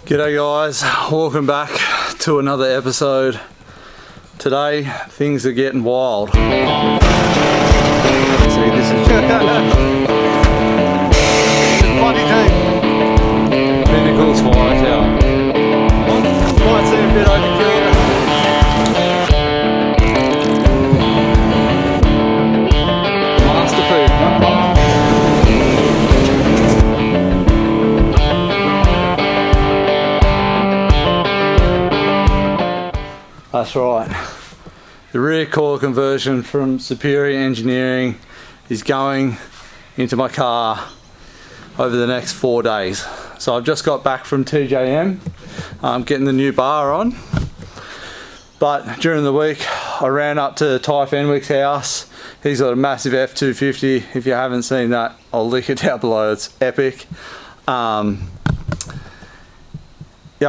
G'day guys, welcome back to another episode. Today things are getting wild. See, this is bloody deep. Pinnacles fire tower. Might seem a bit overkill. Masterpiece. That's right. The rear coil conversion from Superior Engineering is going into my car over the next 4 days. So I've just got back from TJM. I'm getting the new bar on. But during the week, I ran up to Ty Fenwick's house. He's got a massive F250. If you haven't seen that, I'll link it down below. It's epic. Yeah,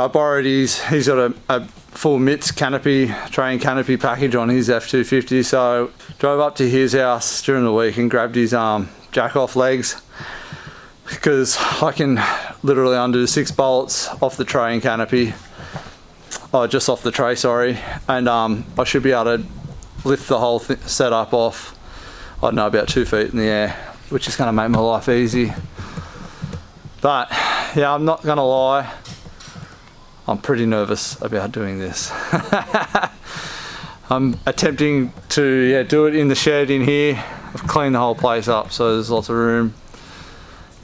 I borrowed he's got a full MITS canopy, train canopy package on his F250, so drove up to his house during the week and grabbed his jack-off legs, because I can literally undo 6 bolts off the train canopy, just off the tray, sorry, and I should be able to lift the whole setup off, I don't know, about 2 feet in the air, which is going to make my life easy. But yeah, I'm not going to lie, I'm pretty nervous about doing this. I'm attempting to do it in the shed in here. I've cleaned the whole place up, so there's lots of room.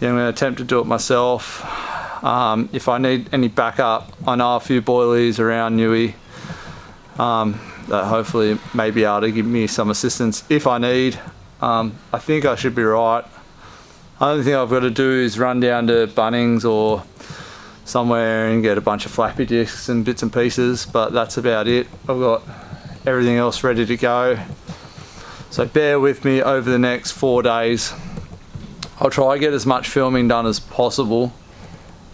Yeah, I'm going to attempt to do it myself. If I need any backup, I know a few boilies around Newey that hopefully may be able to give me some assistance if I need. I think I should be right. The only thing I've got to do is run down to Bunnings or somewhere and get a bunch of flappy disks and bits and pieces, but that's about it. I've got everything else ready to go, so bear with me over the next 4 days. I'll try to get as much filming done as possible,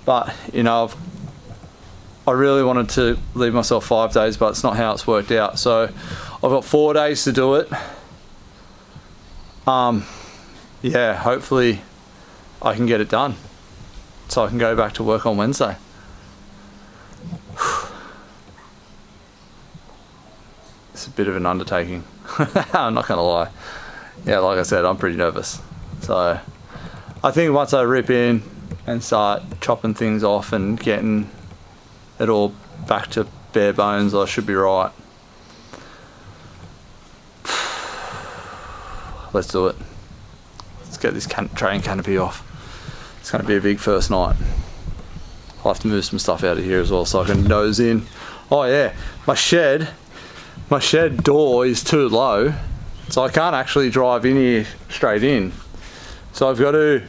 but you know, I really wanted to leave myself 5 days, but it's not how it's worked out, so I've got 4 days to do it. Yeah, hopefully I can get it done so I can go back to work on Wednesday. It's a bit of an undertaking. I'm not gonna lie. Yeah, like I said, I'm pretty nervous. So I think once I rip in and start chopping things off and getting it all back to bare bones, I should be right. Let's do it. Let's get this train canopy off. It's going to be a big first night. I'll have to move some stuff out of here as well so I can nose in. Oh yeah, my shed door is too low, so I can't actually drive in here straight in. So I've got to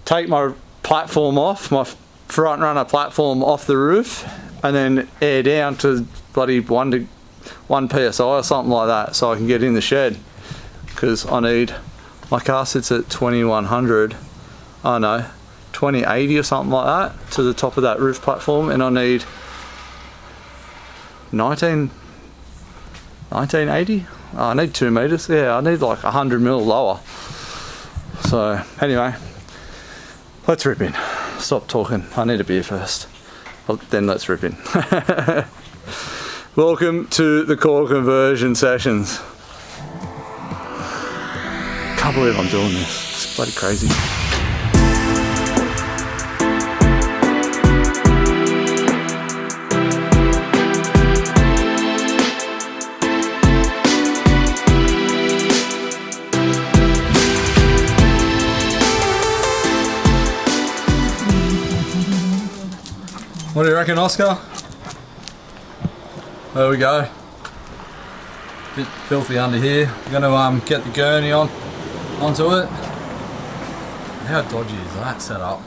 take my platform off, my front runner platform off the roof, and then air down to bloody 1 PSI or something like that so I can get in the shed, because I need, my car sits at 2100. Oh no, 2080 or something like that to the top of that roof platform, and I need 1980. Oh, I need 2 meters. Yeah, I need like 100 mil lower. So anyway, let's rip in. Stop talking. I need a beer first. Well, then let's rip in. Welcome to the coil conversion sessions. Can't believe I'm doing this. It's bloody crazy. What do you reckon, Oscar? There we go. Bit filthy under here. I'm gonna get the gurney onto it. How dodgy is that setup?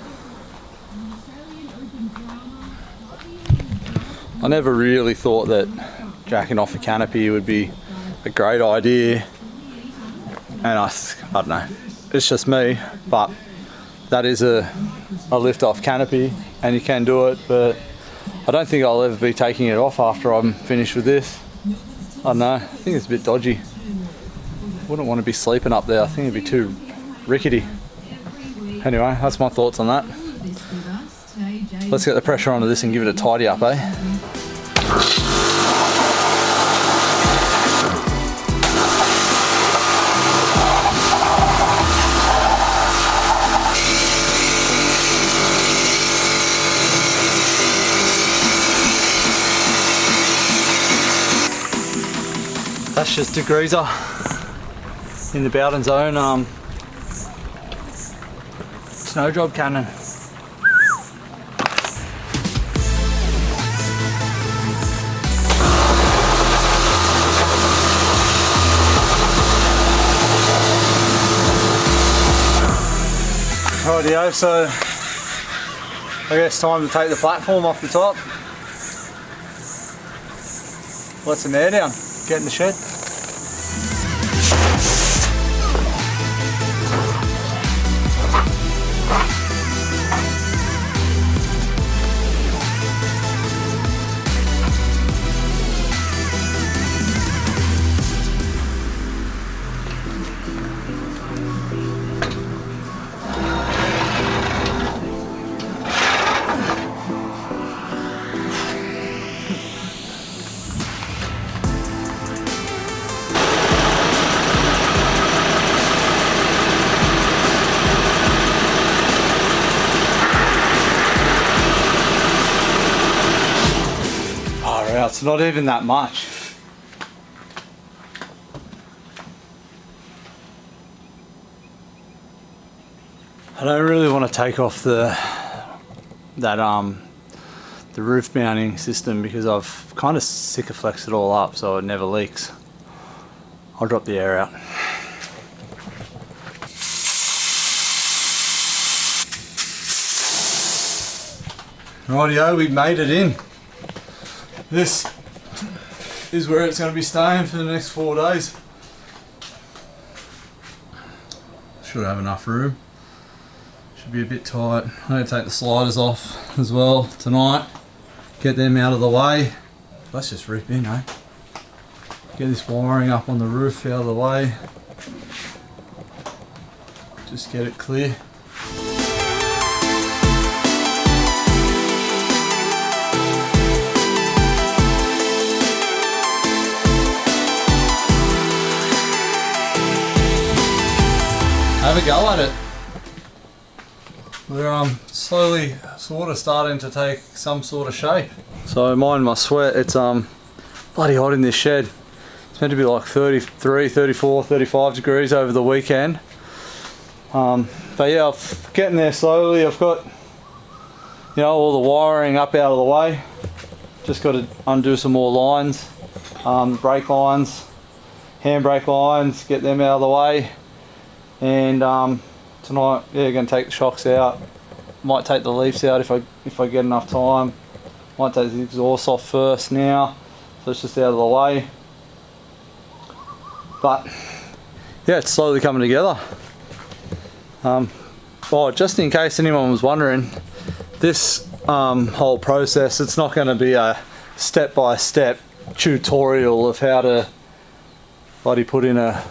I never really thought that jacking off a canopy would be a great idea, and I don't know. It's just me, but that is a lift off canopy and you can do it, but I don't think I'll ever be taking it off after I'm finished with this. I don't know, I think it's a bit dodgy. Wouldn't want to be sleeping up there, I think it'd be too rickety. Anyway, that's my thoughts on that. Let's get the pressure onto this and give it a tidy up, eh? That's just a greaser in the Bowden Zone snow job cannon. Rightio, so I guess time to take the platform off the top. Let some air down, get in the shed. It's not even that much. I don't really want to take off the roof mounting system because I've kind of Sikaflexed it all up so it never leaks. I'll drop the air out. Rightio, we made it in. This is where it's going to be staying for the next 4 days. Should have enough room. Should be a bit tight. I'm going to take the sliders off as well tonight. Get them out of the way. Let's just rip in, eh? Get this wiring up on the roof out of the way. Just get it clear. Have a go at it. We're slowly sort of starting to take some sort of shape. So mind my sweat, it's bloody hot in this shed. It's meant to be like 33, 34, 35 degrees over the weekend. But yeah, I'm getting there slowly. I've got, you know, all the wiring up out of the way. Just got to undo some more lines, brake lines, handbrake lines, get them out of the way. And tonight, yeah, going to take the shocks out. Might take the leaves out if I get enough time. Might take the exhaust off first now, so it's just out of the way. But yeah, it's slowly coming together. Oh, just in case anyone was wondering, this whole process, it's not going to be a step-by-step tutorial of how to bloody put in a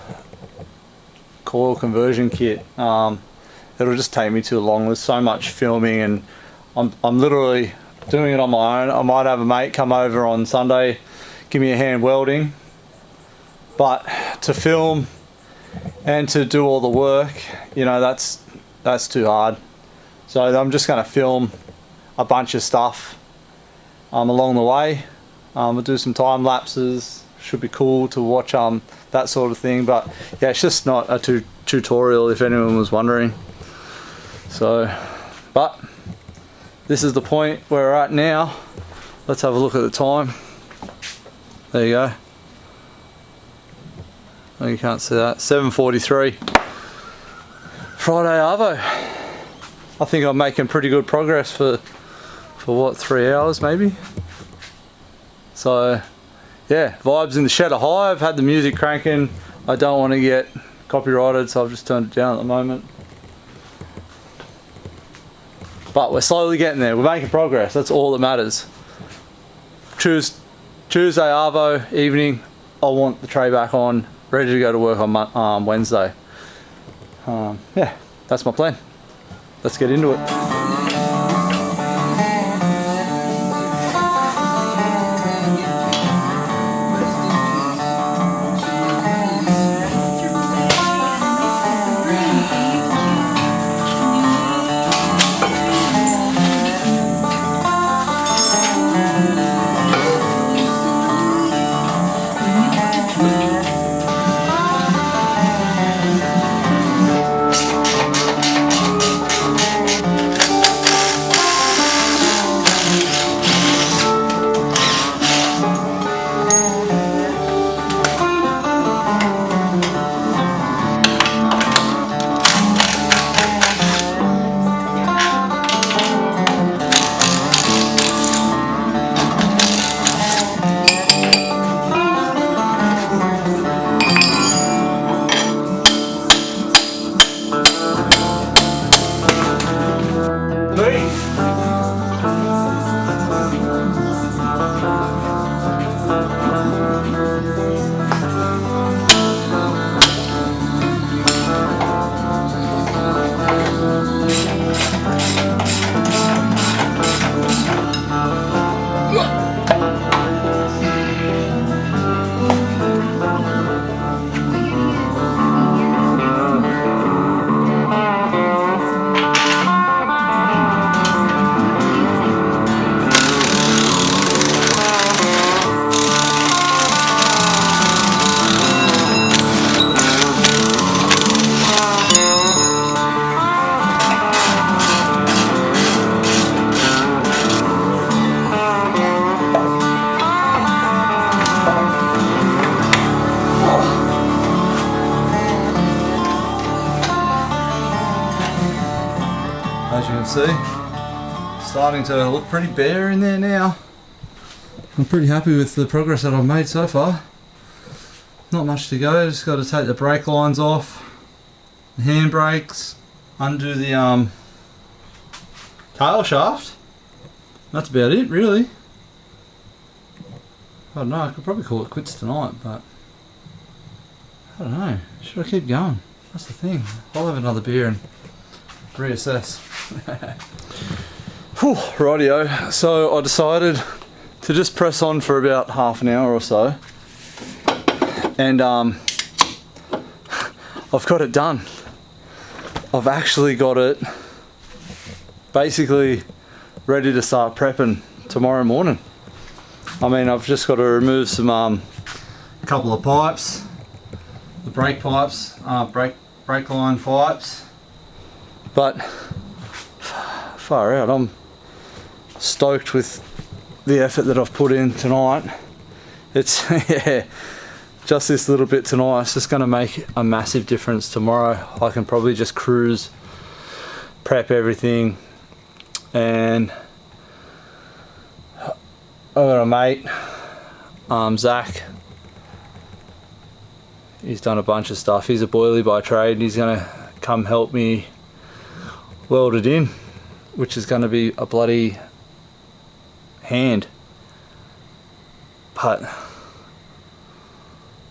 coil conversion kit. It'll just take me too long. There's so much filming, and I'm literally doing it on my own. I might have a mate come over on Sunday, give me a hand welding, but to film and to do all the work, you know, that's too hard. So I'm just going to film a bunch of stuff along the way. We'll do some time lapses. Should be cool to watch that sort of thing. But yeah, it's just not a tutorial if anyone was wondering. So, but this is the point where we're at now. Let's have a look at the time. There you go. Oh, you can't see that. 7:43. Friday Arvo. I think I'm making pretty good progress for what, 3 hours maybe. So yeah, vibes in the shed are high. I've had the music cranking. I don't want to get copyrighted, so I've just turned it down at the moment. But we're slowly getting there. We're making progress. That's all that matters. Tuesday Arvo evening, I want the tray back on, ready to go to work on Wednesday. Yeah, that's my plan. Let's get into it. see, starting to look pretty bare in there now. I'm pretty happy with the progress that I've made so far. Not much to go, just got to take the brake lines off, the handbrakes, undo the tail shaft. That's about it really. I don't know, I could probably call it quits tonight, but I don't know, should I keep going? That's the thing. I'll have another beer and reassess. Whew, rightio, so I decided to just press on for about half an hour or so, and I've got it done. I've actually got it basically ready to start prepping tomorrow morning. I mean, I've just got to remove some a couple of pipes, the brake pipes, brake line pipes, but far out, I'm stoked with the effort that I've put in tonight. It's yeah, just this little bit tonight, it's just going to make a massive difference tomorrow. I can probably just cruise, prep everything, and I've got a mate, Zach. He's done a bunch of stuff. He's a boilie by trade, and he's going to come help me weld it in, which is going to be a bloody hand. But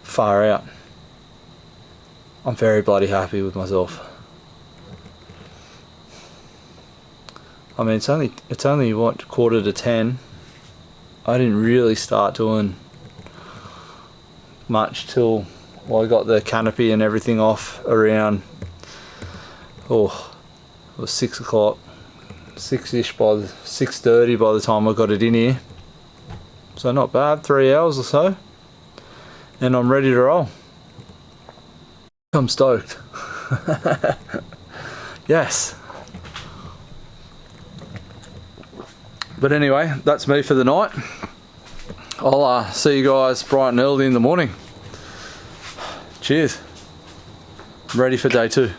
far out. I'm very bloody happy with myself. I mean, it's only what, 9:45. I didn't really start doing much till, well, I got the canopy and everything off around, oh, it was 6 o'clock, 6ish by the 6:30 by the time I got it in here. So not bad, 3 hours or so, and I'm ready to roll. I'm stoked. Yes. But anyway, that's me for the night. I'll see you guys bright and early in the morning. Cheers. I'm ready for day 2.